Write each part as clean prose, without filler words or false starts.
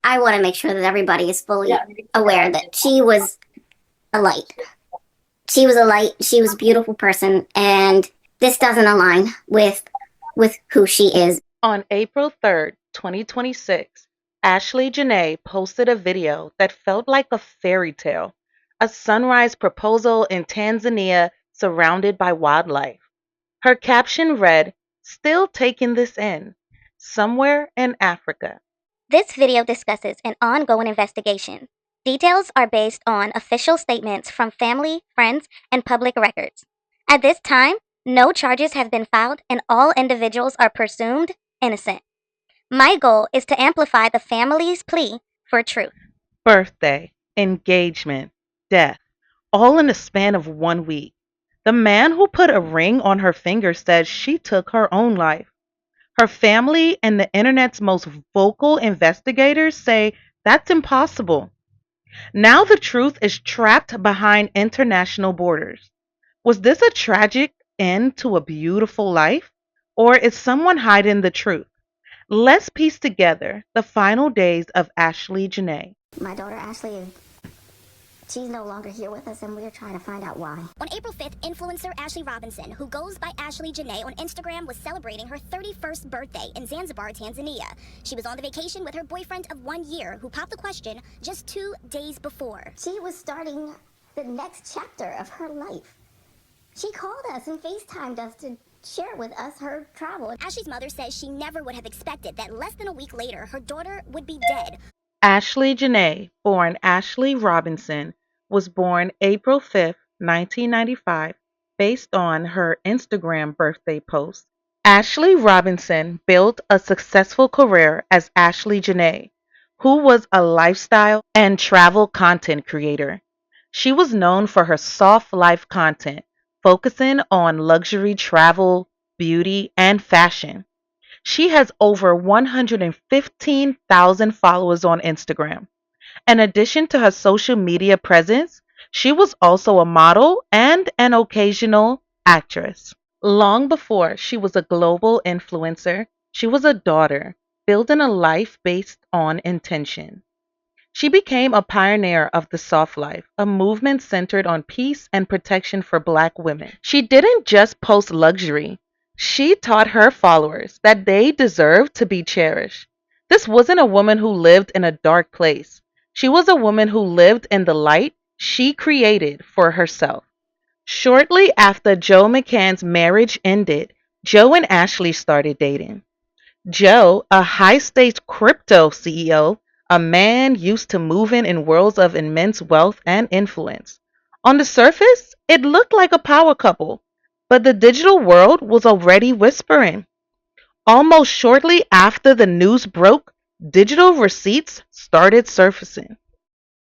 I want to make sure that everybody is fully aware that she was a light. She was a light. She was a beautiful person, and this doesn't align with who she is. On April 3rd, 2026, Ashlee Jenae posted a video that felt like a fairy tale, a sunrise proposal in Tanzania surrounded by wildlife. Her caption read, "Still taking this in, somewhere in Africa." This video discusses an ongoing investigation. Details are based on official statements from family, friends, and public records. At this time, no charges have been filed and all individuals are presumed innocent. My goal is to amplify the family's plea for truth. Birthday, engagement, death, all in the span of 1 week. The man who put a ring on her finger said she took her own life. Her family and the internet's most vocal investigators say that's impossible. Now the truth is trapped behind international borders. Was this a tragic end to a beautiful life? Or is someone hiding the truth? Let's piece together the final days of Ashlee Jenae. My daughter Ashlee, she's no longer here with us, and we're trying to find out why. On April 5th, influencer Ashlee Robinson, who goes by Ashlee Jenae on Instagram, was celebrating her 31st birthday in Zanzibar, Tanzania. She was on the vacation with her boyfriend of 1 year, who popped the question just 2 days before. She was starting the next chapter of her life. She called us and FaceTimed us to share with us her travel. Ashlee's mother says she never would have expected that less than a week later, her daughter would be dead. Ashlee Jenae, born Ashlee Robinson, was born April 5th, 1995, based on her Instagram birthday post. Ashlee Robinson built a successful career as Ashlee Jenae, who was a lifestyle and travel content creator. She was known for her soft life content, focusing on luxury travel, beauty, and fashion. She has over 115,000 followers on Instagram. In addition to her social media presence, she was also a model and an occasional actress. Long before she was a global influencer, she was a daughter, building a life based on intention. She became a pioneer of the soft life, a movement centered on peace and protection for Black women. She didn't just post luxury, she taught her followers that they deserved to be cherished. This wasn't a woman who lived in a dark place. She was a woman who lived in the light she created for herself. Shortly after Joe McCann's marriage ended, Joe and Ashlee started dating. Joe, a high stakes crypto CEO, a man used to moving in worlds of immense wealth and influence. On the surface, it looked like a power couple, but the digital world was already whispering. Almost shortly after the news broke, digital receipts started surfacing.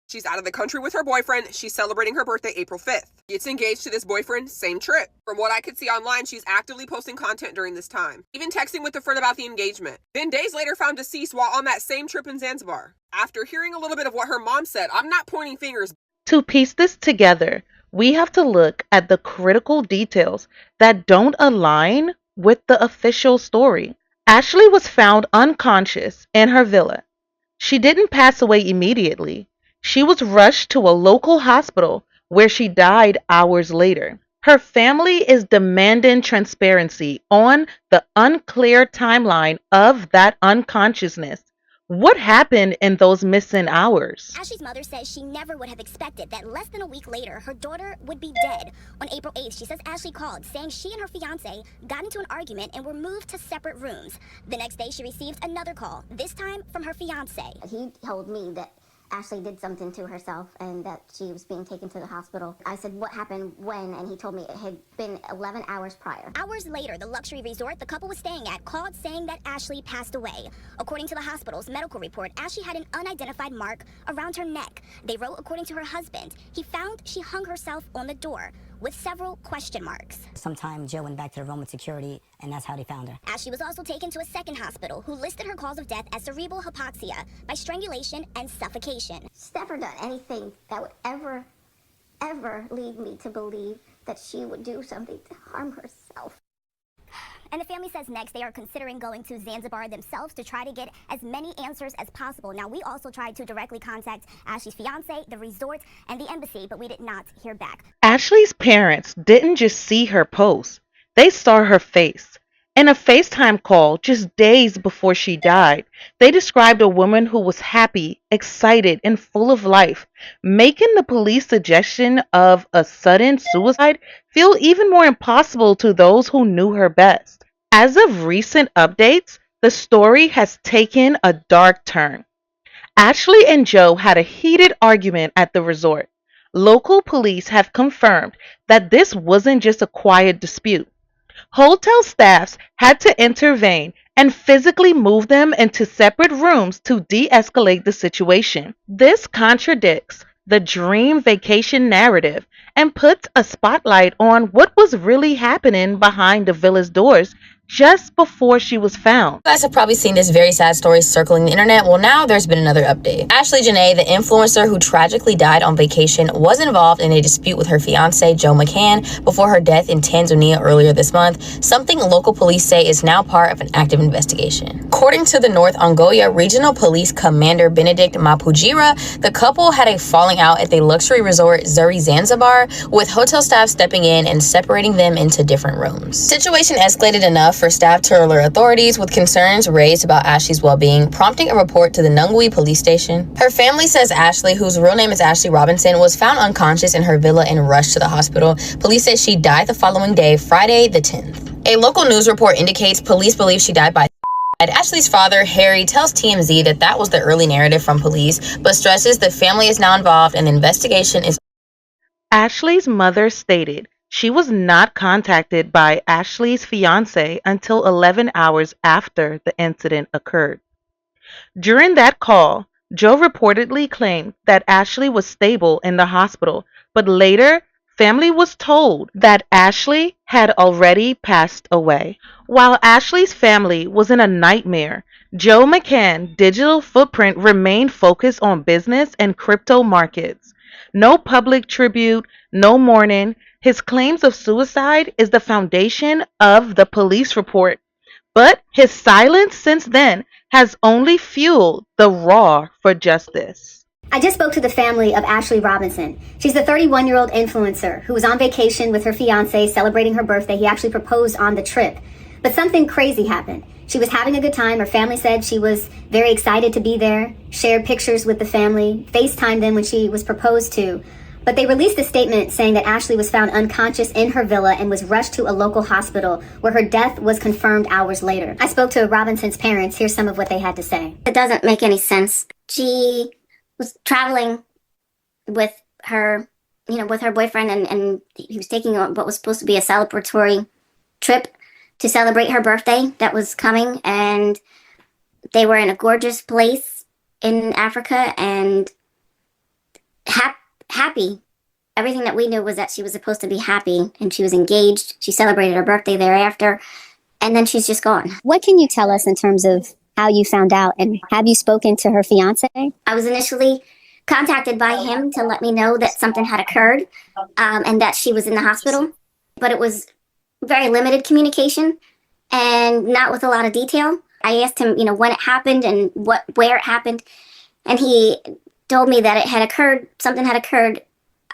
She's out of the country with her boyfriend. She's celebrating her birthday April 5th. Gets engaged to this boyfriend, same trip. From what I could see online, she's actively posting content during this time, even texting with a friend about the engagement. Then days later found deceased while on that same trip in Zanzibar. After hearing a little bit of what her mom said, I'm not pointing fingers. To piece this together, we have to look at the critical details that don't align with the official story. Ashlee was found unconscious in her villa. She didn't pass away immediately. She was rushed to a local hospital where she died hours later. Her family is demanding transparency on the unclear timeline of that unconsciousness. What happened in those missing hours? Ashlee's mother says she never would have expected that less than a week later, her daughter would be dead. On April 8th, she says Ashlee called, saying she and her fiance got into an argument and were moved to separate rooms. The next day, she received another call, this time from her fiance. He told me that Ashlee did something to herself and that she was being taken to the hospital. I said, what happened when? And he told me it had been 11 hours prior. Hours later, the luxury resort the couple was staying at called saying that Ashlee passed away. According to the hospital's medical report, Ashlee had an unidentified mark around her neck. They wrote, according to her husband, he found she hung herself on the door with several question marks. Sometime Joe went back to the room with security, and that's how they found her. Ashlee was also taken to a second hospital, who listed her cause of death as cerebral hypoxia by strangulation and suffocation. She's never done anything that would ever lead me to believe that she would do something to harm herself. And the family says next they are considering going to Zanzibar themselves to try to get as many answers as possible. Now, we also tried to directly contact Ashlee's fiance, the resort, and the embassy, but we did not hear back. Ashlee's parents didn't just see her post, they saw her face. In a FaceTime call just days before she died, they described a woman who was happy, excited, and full of life, making the police suggestion of a sudden suicide feel even more impossible to those who knew her best. As of recent updates, the story has taken a dark turn. Ashlee and Joe had a heated argument at the resort. Local police have confirmed that this wasn't just a quiet dispute. Hotel staffs had to intervene and physically move them into separate rooms to de escalate the situation. This contradicts the dream vacation narrative and puts a spotlight on what was really happening behind the villa's doors just before she was found. You guys have probably seen this very sad story circling the internet. Well, now there's been another update. Ashlee Jenae, the influencer who tragically died on vacation, was involved in a dispute with her fiance, Joe McCann, before her death in Tanzania earlier this month, something local police say is now part of an active investigation. According to the North Ongoya Regional Police Commander Benedict Mapujira, the couple had a falling out at the luxury resort Zuri Zanzibar, with hotel staff stepping in and separating them into different rooms. Situation escalated enough for staff to alert authorities, with concerns raised about Ashlee's well-being, prompting a report to the Nungwi police station. Her family says Ashlee, whose real name is Ashlee Robinson, was found unconscious in her villa and rushed to the hospital. Police say she died the following day, Friday the 10th. A local news report indicates police believe she died by Ashlee's father, Harry, tells TMZ that that was the early narrative from police, but stresses the family is now involved and the investigation is. Ashlee's mother stated she was not contacted by Ashlee's fiance until 11 hours after the incident occurred. During that call, Joe reportedly claimed that Ashlee was stable in the hospital, but later, family was told that Ashlee had already passed away. While Ashlee's family was in a nightmare, Joe McCann's digital footprint remained focused on business and crypto markets. No public tribute, no mourning. His claims of suicide is the foundation of the police report, but his silence since then has only fueled the roar for justice. I just spoke to the family of Ashlee Robinson. She's the 31-year-old influencer who was on vacation with her fiance celebrating her birthday. He actually proposed on the trip. But something crazy happened. She was having a good time. Her family said she was very excited to be there, shared pictures with the family, FaceTimed them when she was proposed to. But they released a statement saying that Ashlee was found unconscious in her villa and was rushed to a local hospital where her death was confirmed hours later. I spoke to Robinson's parents. Here's some of what they had to say. It doesn't make any sense. She was traveling with her, with her boyfriend, and he was taking what was supposed to be a celebratory trip to celebrate her birthday that was coming, and they were in a gorgeous place in Africa and happy. Everything that we knew was that she was supposed to be happy, and she was engaged. She celebrated her birthday thereafter, and then she's just gone. What can you tell us in terms of how you found out, and have you spoken to her fiance? I was initially contacted by him to let me know that something had occurred, and that she was in the hospital, but it was very limited communication and not with a lot of detail. I asked him, when it happened and where it happened, and he told me that something had occurred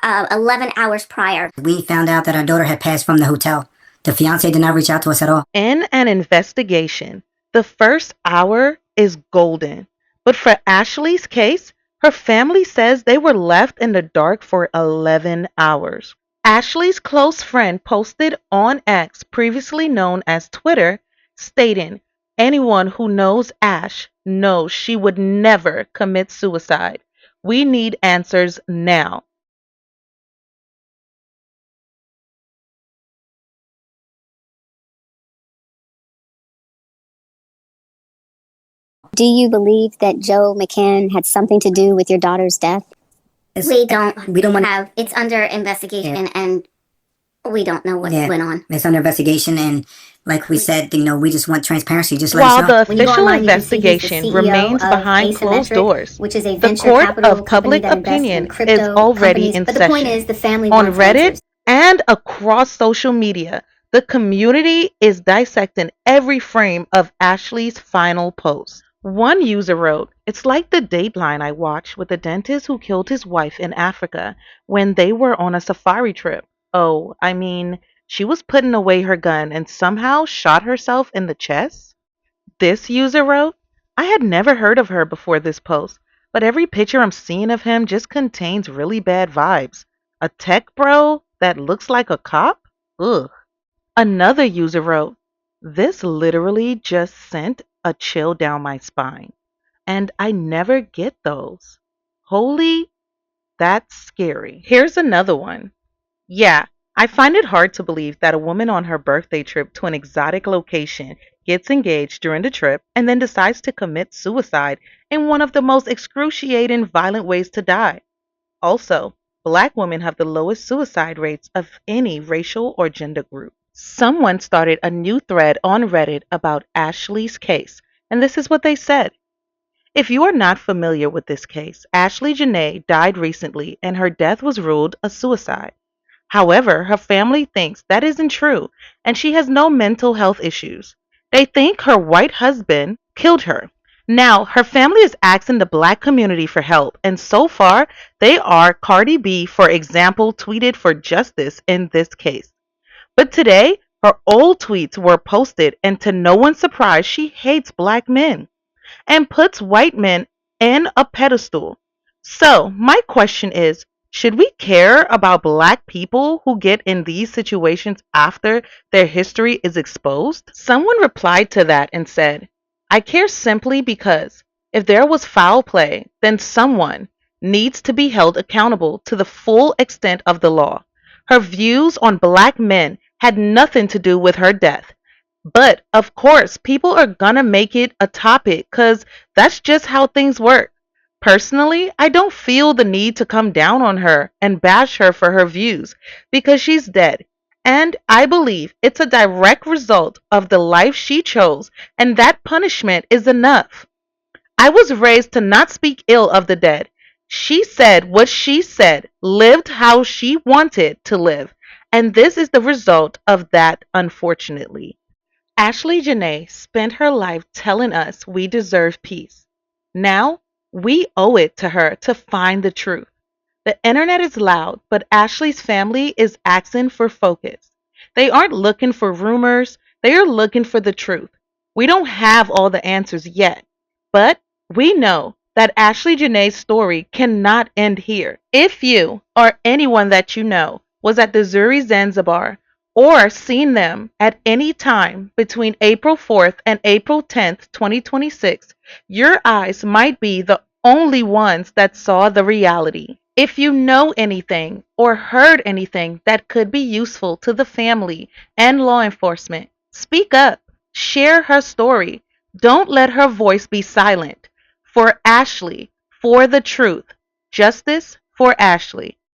11 hours prior. We found out that our daughter had passed from the hotel. The fiance did not reach out to us at all. In an investigation, the first hour is golden. But for Ashlee's case, her family says they were left in the dark for 11 hours. Ashlee's close friend posted on X, previously known as Twitter, stating, "Anyone who knows Ash knows she would never commit suicide. We need answers now." Do you believe that Joe McCann had something to do with your daughter's death? We don't want have, it's under investigation, and we don't know what went on. It's under investigation, and like we said, we just want transparency. Just let While us know. the official investigation remains behind closed doors, which is a the venture court capital of public company that invests opinion in crypto is already companies. in But the session. point is, the family On wants Reddit answers. and across social media, The community is dissecting every frame of Ashlee's final post. One user wrote, "It's like the Dateline I watched with the dentist who killed his wife in Africa when they were on a safari trip. Oh, I mean, she was putting away her gun and somehow shot herself in the chest." This user wrote, "I had never heard of her before this post, but every picture I'm seeing of him just contains really bad vibes. A tech bro that looks like a cop? Ugh." Another user wrote, "This literally just sent a chill down my spine, and I never get those. Holy, that's scary." Here's another one. "Yeah, I find it hard to believe that a woman on her birthday trip to an exotic location gets engaged during the trip and then decides to commit suicide in one of the most excruciating violent ways to die. Also, black women have the lowest suicide rates of any racial or gender group." Someone started a new thread on Reddit about Ashlee's case, and this is what they said. "If you are not familiar with this case, Ashlee Jenae died recently and her death was ruled a suicide. However, her family thinks that isn't true and she has no mental health issues. They think her white husband killed her. Now, her family is asking the black community for help, and so far, they are Cardi B, for example, tweeted for justice in this case. But today, her old tweets were posted, and to no one's surprise, she hates black men and puts white men in a pedestal. So, my question is, should we care about black people who get in these situations after their history is exposed? Someone replied to that and said, "I care simply because if there was foul play, then someone needs to be held accountable to the full extent of the law. Her views on black men had nothing to do with her death. But of course, people are gonna make it a topic because that's just how things work. Personally, I don't feel the need to come down on her and bash her for her views because she's dead. And I believe it's a direct result of the life she chose, and that punishment is enough. I was raised to not speak ill of the dead. She said what she said, lived how she wanted to live, and this is the result of that, unfortunately." Ashlee Jenae spent her life telling us we deserve peace. Now, we owe it to her to find the truth. The internet is loud, but Ashlee's family is asking for focus. They aren't looking for rumors, they are looking for the truth. We don't have all the answers yet, but we know that Ashlee Jenae's story cannot end here. If you or anyone that you know was at the Zuri Zanzibar or seen them at any time between April 4th and April 10th, 2026, your eyes might be the only ones that saw the reality. If you know anything or heard anything that could be useful to the family and law enforcement, speak up. Share her story. Don't let her voice be silent. For Ashlee, for the truth. Justice for Ashlee.